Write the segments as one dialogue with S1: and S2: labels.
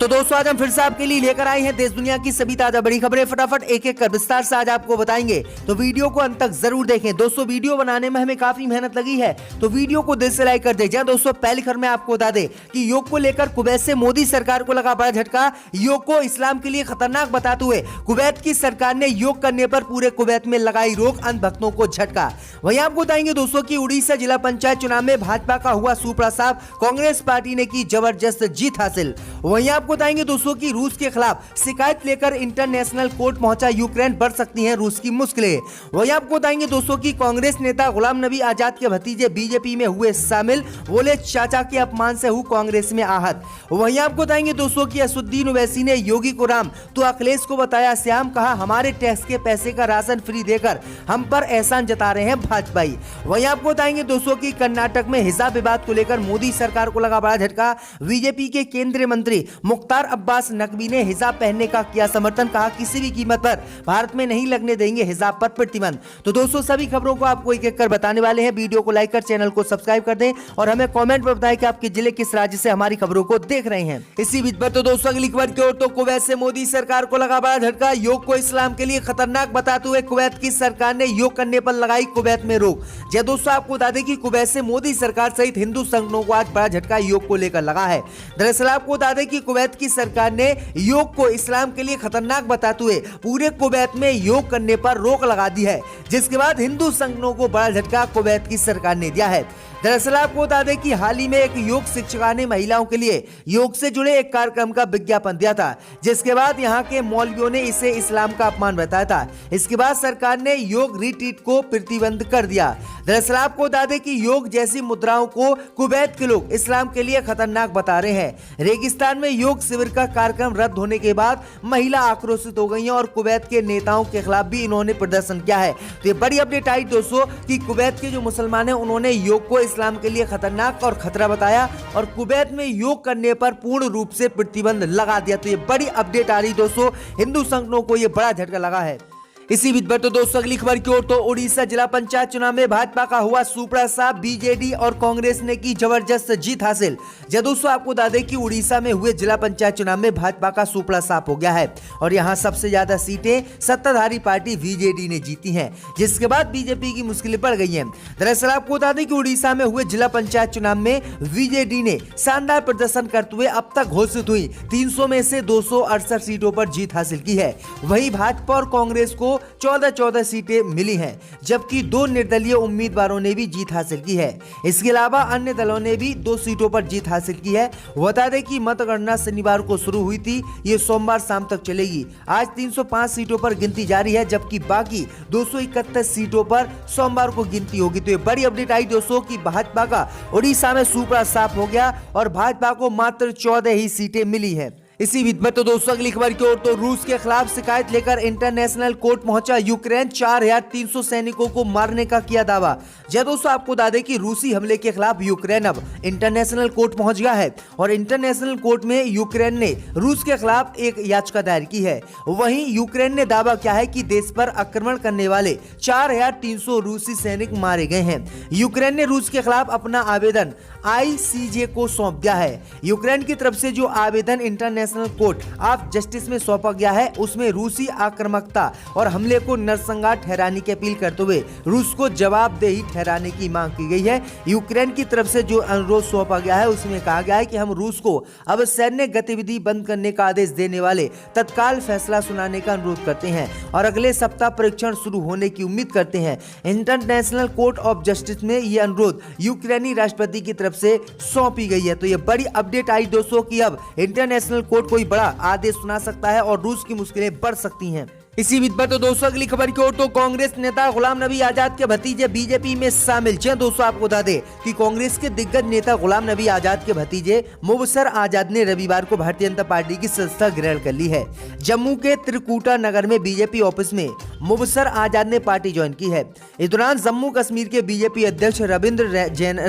S1: तो दोस्तों आज हम फिर से आपके लिए लेकर आए हैं देश दुनिया की सभी ताजा बड़ी खबरें। फटाफट एक एक कर विस्तार से आज आपको बताएंगे, तो वीडियो को अंत तक जरूर देखें। दोस्तों वीडियो बनाने में हमें काफी मेहनत लगी है, तो वीडियो को दिल से लाइक कर दें। जहाँ दोस्तों पहली खबर में आपको बता दें कि योग को लेकर कुवैत से मोदी सरकार को लगा बड़ा झटका। योग को इस्लाम के लिए खतरनाक बताते हुए कुवैत की सरकार ने योग करने पर पूरे कुवैत में लगाई रोक, अंधभक्तों को झटका। वहीं आपको बताएंगे दोस्तों की उड़ीसा जिला पंचायत चुनाव में भाजपा का हुआ सुप्रसाद, कांग्रेस पार्टी ने की जबरदस्त जीत हासिल। वहीं आपको बताएंगे दोस्तों की रूस के खिलाफ शिकायत लेकर इंटरनेशनल कोर्ट पहुंचा यूक्रेन, बढ़ सकती हैं रूस की मुश्किलें। वहीं आपको बताएंगे दोस्तों की कांग्रेस नेता गुलाम नबी आजाद के भतीजे बीजेपी में हुए शामिल, बोले चाचा के अपमान से हूं कांग्रेस में आहत। वहीं आपको बताएंगे दोस्तों की असुद्दीन ओवैसी ने योगी को राम तो अखिलेश को बताया श्याम, कहा हमारे टैक्स के पैसे का राशन फ्री देकर हम पर एहसान जता रहे हैं भाजपाई। वहीं आपको बताएंगे दोस्तों की कर्नाटक में हिजाब विवाद को लेकर मोदी सरकार को लगा बड़ा झटका। बीजेपी के केंद्रीय मंत्री मुख्तार अब्बास नकवी ने हिजाब पहनने का किया समर्थन, कहा किसी भी कीमत पर भारत में नहीं लगने देंगे हिजाब पर प्रतिबंध। तो दोस्तों सभी खबरों को आपको एक एक कर बताने वाले हैं। वीडियो को लाइक कर चैनल को सब्सक्राइब कर दें और हमें कमेंट में बताएं कि आपके जिले किस राज्य से हमारी खबरों को देख रहे हैं। इसी बीच पर तो दोस्तों अगली खबर की ओर, तो कुवैत से मोदी सरकार को लगा बड़ा झटका। योग को इस्लाम के लिए खतरनाक बताते हुए कुवैत की सरकार ने योग करने पर लगाई कुवैत में रोक। जी दोस्तों आपको बता दें कि कुवैत से मोदी सरकार सहित हिंदू संगठनों को आज बड़ा झटका योग को लेकर लगा है। दरअसल आपको बता दें कि कुवैत की सरकार ने योग को इस्लाम के लिए खतरनाक बताते हुए पूरे कुवैत में योग करने पर रोक लगा दी है, जिसके बाद हिंदू संगठनों को बड़ा झटका कुवैत की सरकार ने दिया है। दरअसल आपको बता दें कि हाल ही में एक योग शिक्षिका ने महिलाओं के लिए योग से जुड़े एक कार्यक्रम का विज्ञापन दिया था, जिसके बाद यहां के मौलवियों ने इसे इस्लाम का अपमान बताया था। इसके बाद सरकार ने योग रिट्रीट को प्रतिबंध कर दिया। दरअसल आपको बता दें कि योग जैसी मुद्राओं को कुवैत के लोग इस्लाम के लिए खतरनाक बता रहे हैं। रेगिस्तान में योग शिविर का कार्यक्रम रद्द होने के बाद महिला आक्रोशित हो गई हैं और कुवैत के नेताओं के खिलाफ भी इन्होंने प्रदर्शन किया है। तो ये बड़ी अपडेट आई दोस्तों कि कुवैत के जो मुसलमान हैं उन्होंने योग को इस्लाम के लिए खतरनाक और खतरा बताया और कुवैत में योग करने पर पूर्ण रूप से प्रतिबंध लगा दिया। तो ये बड़ी अपडेट आ रही दोस्तों, हिंदू संगठनों को ये बड़ा झटका लगा है। इसी बीच पर तो दोस्तों अगली खबर की ओर, तो उड़ीसा जिला पंचायत चुनाव में भाजपा का हुआ सुप्रसाद, बीजेडी और कांग्रेस ने की जबरदस्त जीत हासिल। जब दोस्तों आपको बता दें कि उड़ीसा में हुए जिला पंचायत चुनाव में भाजपा का सुप्रसाद हो गया है और यहां सबसे ज्यादा सीटें सत्ताधारी पार्टी बीजेडी ने जीती हैं, जिसके बाद बीजेपपी की मुश्किलें बढ़ गई हैं। दरअसल आपको बता दें कि उड़ीसा में हुए जिला पंचायत चुनाव में बीजेडी ने शानदार प्रदर्शन करते हुए अब तक घोषित हुई 300 में से 268 सीटों पर जीत हासिल की है। वहीं भाजपा और कांग्रेस को 14 सीटें मिली हैं, जबकि 2 निर्दलीय उम्मीदवारों ने भी जीत हासिल की है। इसके अलावा अन्य दलों ने भी 2 सीटों पर जीत हासिल की है। बता दें कि मतगणना शनिवार को शुरू हुई थी, ये सोमवार शाम तक चलेगी। आज 305 सीटों पर गिनती जारी है, जबकि बाकी 231 सीटों पर सोमवार को गिनती होगी। तो ये बड़ी अपडेट आई दोस्तों कि भाजपा का उड़ीसा में सुप्रसाद हो गया और भाजपा को मात्र 14 ही सीटें मिली है। इसी बीच में तो दोस्तों अगली खबर की ओर, तो रूस के खिलाफ शिकायत लेकर इंटरनेशनल कोर्ट पहुंचा यूक्रेन, 4300 सैनिकों को मारने का किया दावा। जब दोस्तों आपको बता दें कि रूसी हमले के खिलाफ यूक्रेन अब इंटरनेशनल कोर्ट पहुंच गया है और इंटरनेशनल कोर्ट में यूक्रेन ने रूस के खिलाफ एक याचिका दायर की है। वहीं यूक्रेन ने दावा किया है कि देश पर आक्रमण करने वाले 4300 रूसी सैनिक मारे गए हैं। यूक्रेन ने रूस के खिलाफ अपना आवेदन ICJ को सौंप दिया है। यूक्रेन की तरफ से जो आवेदन इंटरनेशनल कोर्ट ऑफ जस्टिस में सौंपा गया है, उसमें रूसी आक्रामकता और हमले को नरसंहार ठहराने की अपील करते हुए रूस को जवाबदेही ठहराने की मांग की गई है। यूक्रेन की तरफ से जो अनुरोध सौंपा गया है उसमें कहा गया है कि हम रूस को अब सैन्य गतिविधि बंद करने का आदेश देने वाले तत्काल फैसला सुनाने का अनुरोध करते हैं और अगले सप्ताह परीक्षण शुरू होने की उम्मीद करते हैं। इंटरनेशनल कोर्ट ऑफ जस्टिस में यह अनुरोध यूक्रेनी राष्ट्रपति की तरफ से सौंपी गई है। तो ये बड़ी अपडेट आई दोस्तों कि अब इंटरनेशनल कोर्ट कोई बड़ा आदेश सुना सकता है और रूस की मुश्किलें बढ़ सकती हैं। इसी बीच पर तो दोस्तों अगली खबर की ओर, तो कांग्रेस नेता गुलाम नबी आजाद के भतीजे बीजेपी में शामिल। जी दोस्तों आपको बता दें कि कांग्रेस के दिग्गज नेता गुलाम नबी आजाद के भतीजे मुबशर आजाद ने रविवार को भारतीय जनता पार्टी की सदस्यता ग्रहण कर ली है। जम्मू के त्रिकुटा नगर में बीजेपी ऑफिस में मुबशर आजाद ने पार्टी ज्वाइन की है। इस दौरान जम्मू कश्मीर के बीजेपी अध्यक्ष रविंद्र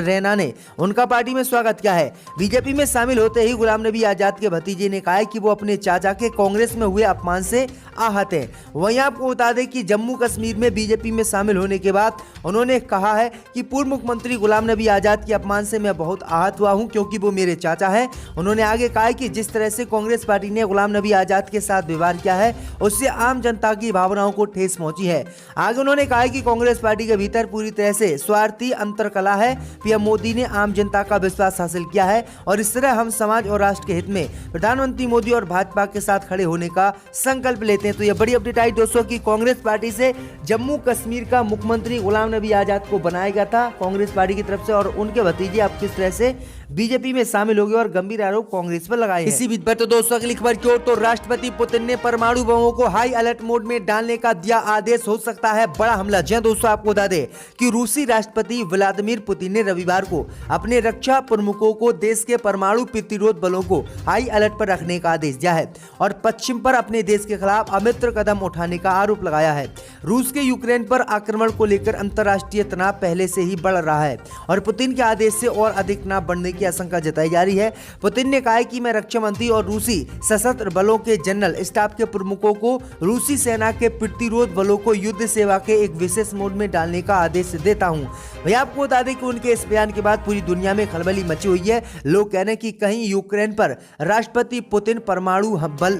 S1: रैना ने उनका पार्टी में स्वागत किया है। बीजेपी में शामिल होते ही गुलाम नबी आजाद के भतीजे ने कहा कि वो अपने चाचा के कांग्रेस में हुए अपमान से आहत है वहीं आपको बता दें कि जम्मू कश्मीर में बीजेपी में शामिल होने के बाद उन्होंने कहा है कि पूर्व मुख्यमंत्री गुलाम नबी आजाद के अपमान से मैं बहुत आहत हुआ हूं, क्योंकि वो मेरे चाचा हैं। उन्होंने आगे कहा कि जिस तरह से कांग्रेस पार्टी ने गुलाम नबी आजाद के साथ व्यवहार किया है उससे आम जनता की भावनाओं को ठेस पहुंची है। आगे उन्होंने कहा कि कांग्रेस पार्टी के भीतर पूरी तरह से स्वार्थी अंतरकला है। पीएम मोदी ने आम जनता का विश्वास हासिल किया है और इस तरह हम समाज और राष्ट्र के हित में प्रधानमंत्री मोदी और भाजपा के साथ खड़े होने का संकल्प लेते हैं। तो ये बड़ी अपडेट आई दोस्तों की कांग्रेस पार्टी से जम्मू कश्मीर का मुख्यमंत्री गुलाम नबी आजाद को बनाया गया था कांग्रेस पार्टी की तरफ से, और उनके भतीजे अब किस तरह से बीजेपी में शामिल हो गए और गंभीर आरोप कांग्रेस पर लगाए हैं। इसी बीच पर तो दोस्तों अगली खबर की ओर, तो राष्ट्रपति पुतिन ने परमाणु बमों को हाई अलर्ट मोड में डालने का दिया आदेश, हो सकता है बड़ा हमला। जी दोस्तों, आपको बता दें कि रूसी राष्ट्रपति व्लादिमीर पुतिन ने रविवार को अपने रक्षा प्रमुखों को देश के परमाणु प्रतिरोध बलों को हाई अलर्ट पर रखने का आदेश दिया है और पश्चिम पर अपने देश के खिलाफ अमित्र कदम उठाने का आरोप लगाया है। रूस के यूक्रेन पर आक्रमण को लेकर अंतर्राष्ट्रीय तनाव पहले से ही बढ़ रहा है और पुतिन के आदेश से और अधिक तनाव बढ़ने की आशंका जताई जा रही है। पुतिन ने कहा है कि मैं रक्षा मंत्री और रूसी सशस्त्र बलों के जनरल स्टाफ के प्रमुखों को रूसी सेना के प्रतिरोध बलों को युद्ध सेवा के एक विशेष मोड में डालने का आदेश देता हूं। भैया आपको बता दें कि उनके इस बयान के बाद पूरी दुनिया में खलबली मची हुई है। लोग कह रहे हैं कि कहीं यूक्रेन पर राष्ट्रपति पुतिन परमाणु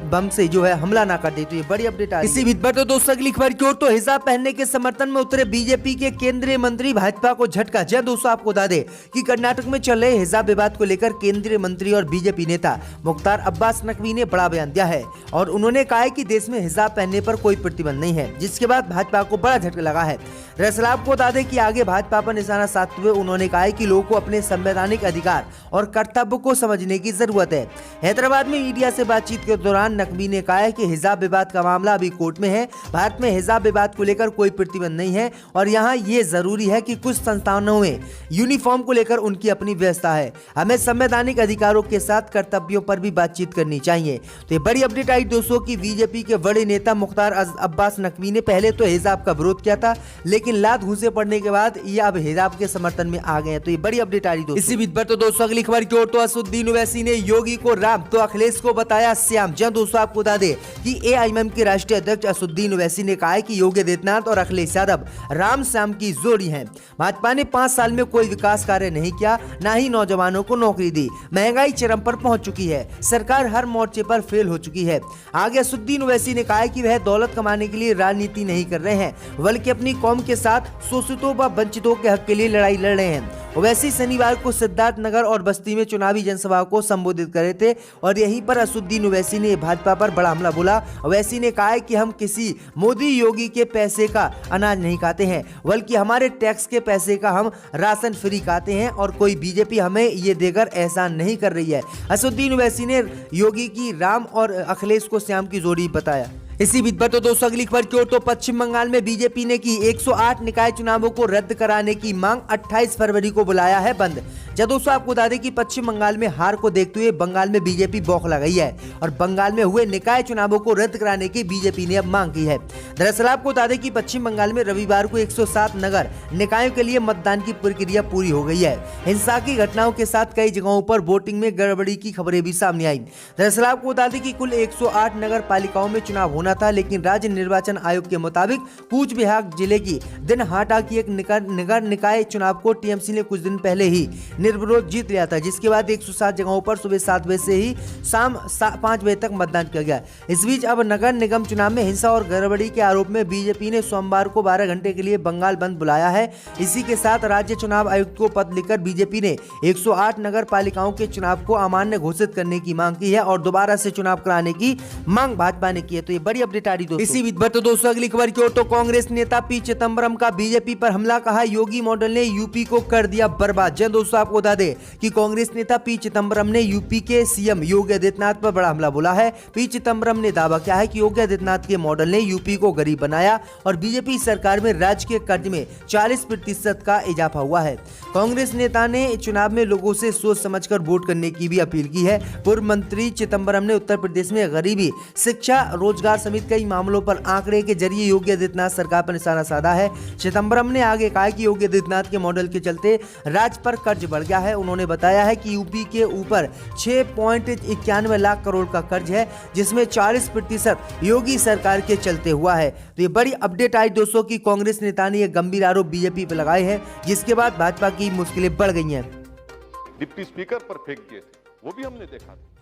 S1: बम से जो है हमला ना कर दे। तो ये बड़ी अपडेट आ रही है। इसी बीच पर तो दोस्तों अगली खबर की ओर, तो हिजाब पहनने के समर्थन में उतरे बीजेपी के केंद्रीय मंत्री, भाजपा को झटका। जी दोस्तों, आपको बता दें कि कर्नाटक में चल रहे हिजाब विवाद को लेकर केंद्रीय मंत्री और बीजेपी नेता मुख्तार अब्बास नकवी ने बड़ा बयान दिया है और उन्होंने कहा है कि देश में हिजाब पहनने पर कोई प्रतिबंध नहीं है, जिसके बाद भाजपा को बड़ा झटका लगा है। दरअसल आपको बता दें कि आगे भाजपा पर निशाना साधते हुए उन्होंने कहा है कि लोगों को अपने संवैधानिक अधिकार और कर्तव्य को समझने की जरूरत है। हैदराबाद में मीडिया से बातचीत के दौरान नकवी ने कहा है कि हिजाब विवाद का मामला अभी कोर्ट में है। भारत में हिजाब विवाद को लेकर कोई प्रतिबंध नहीं है और यहाँ ये जरूरी है कि कुछ संस्थानों में यूनिफॉर्म को लेकर उनकी अपनी व्यवस्था है। हमें संवैधानिक अधिकारों के साथ कर्तव्यों पर भी बातचीत करनी चाहिए। तो ये बड़ी अपडेट आई दोस्तों की बीजेपी के बड़े नेता मुख्तार अब्बास नकवी ने पहले तो हिजाब का विरोध किया था, लेकिन लात घूंसे पड़ने के बाद ये अब हिजाब के समर्थन में आ गए हैं। तो ये बड़ी अपडेट आ रही दोस्तों। इसी बीच पर तो दोस्तों अगली खबर की ओर, तो असदुद्दीन ओवैसी ने योगी को राम तो अखिलेश को बताया श्याम। जब दोस्तों आपको बता दें कि एआईएमएम के राष्ट्रीय अध्यक्ष असदुद्दीन ओवैसी ने कहा है कि योगी आदित्यनाथ और अखिलेश यादव राम श्याम की जोड़ी है। भाजपा ने 5 साल में कोई विकास कार्य नहीं किया, ना ही नौजवानों को नौकरी दी। महंगाई चरम पर पहुंच चुकी है, सरकार हर मोर्चे पर फेल हो चुकी है। आगे असदुद्दीन ओवैसी ने कहा है कि वह दौलत कमाने के लिए राजनीति नहीं कर रहे हैं, बल्कि अपनी कौम के साथ शोषितों व वंचितों के हक के लिए लड़ाई लड़ रहे हैं। ओवैसी शनिवार को सिद्धार्थ नगर और बस्ती में चुनावी जनसभा को संबोधित कर रहे थे और यहीं पर असदुद्दीन ओवैसी ने भाजपा पर बड़ा हमला बोला। ओवैसी ने कहा है कि हम किसी मोदी योगी के पैसे का अनाज नहीं खाते हैं, बल्कि हमारे टैक्स के पैसे का हम राशन फ्री खाते हैं और कोई बीजेपी हमें ये देकर एहसान नहीं कर रही है। असदुद्दीन ओवैसी ने योगी की राम और अखिलेश को श्याम की जोड़ी बताया। इसी बीच पर तो दोस्तों अगली खबर की ओर, तो पश्चिम बंगाल में बीजेपी ने की 108 निकाय चुनावों को रद्द कराने की मांग, 28 फरवरी को बुलाया है बंद। जब दोस्तों आपको बता दें कि पश्चिम बंगाल में हार को देखते हुए बंगाल में बीजेपी बौखला गई है और बंगाल में हुए निकाय चुनावों को रद्द कराने की बीजेपी ने अब मांग की है। दरअसल आपको बता दें कि पश्चिम बंगाल में रविवार को 107 नगर निकायों के लिए मतदान की प्रक्रिया पूरी हो गई है। हिंसा की घटनाओं के साथ कई जगहों पर वोटिंग में गड़बड़ी की खबरें भी सामने आई। दरअसल आपको बता दें कि कुल 108 नगर पालिकाओं में चुनाव होना था, लेकिन राज्य निर्वाचन आयोग के मुताबिक कूच बिहार जिले की दिनहाटा की एक नगर निकाय चुनाव को टीएमसी ने कुछ दिन पहले ही निर्विरोध जीत लिया था, जिसके बाद 107 जगहों पर सुबह 7 बजे से ही शाम 5 बजे तक मतदान किया गया। इस बीच अब नगर निगम चुनाव में हिंसा और गड़बड़ी के आरोप में बीजेपी ने सोमवार को 12 घंटे के लिए बंगाल बंद बुलाया है। इसी के साथ राज्य चुनाव आयुक्त को पत्र लिखकर बीजेपी ने 108 नगर पालिकाओं के चुनाव को अमान्य घोषित करने की मांग की है और दोबारा से चुनाव कराने की मांग भाजपा ने की है। तो ये बड़ी अपडेट आ रही दोस्तों। इसी बीच पर तो दोस्तों अगली खबर की ओर, तो कांग्रेस नेता पी चिदम्बरम का बीजेपी पर हमला, कहा योगी मॉडल ने यूपी को कर दिया बर्बाद। जय दोस्तों आपको बता दें कि कांग्रेस नेता पी चिदम्बरम ने यूपी के सीएम योगी आदित्यनाथ पर बड़ा हमला बोला है। पी चिदम्बरम ने दावा किया है कि योगी आदित्यनाथ के मॉडल ने यूपी को गरीब बनाया और बीजेपी सरकार में राज्य के कर्ज में 40% का इजाफा हुआ है। कांग्रेस नेता ने चुनाव में लोगों से सोच समझकर वोट करने की भी अपील की है। पूर्व मंत्री चिदम्बरम ने उत्तर प्रदेश में गरीबी, शिक्षा, रोजगार समेत कई मामलों पर आंकड़े के जरिए योगी आदित्यनाथ सरकार पर निशाना साधा है। चिदम्बरम ने आगे कहा कि योगी आदित्यनाथ के मॉडल के चलते राज्य पर कर्ज बढ़ गया है। उन्होंने बताया है कि यूपी के ऊपर 6.91 लाख करोड़ का कर्ज है, जिसमें 40% योगी सरकार के चलते हुआ है। तो ये बड़ी अपडेट आई दोस्तों की कांग्रेस नेता ने ये गंभीर आरोप बीजेपी पर लगाए हैं, जिसके बाद भाजपा की मुश्किलें बढ़ गई हैं।
S2: डिप्टी स्पीकर पर फेंक दिए थे, वो भी हमने देखा था।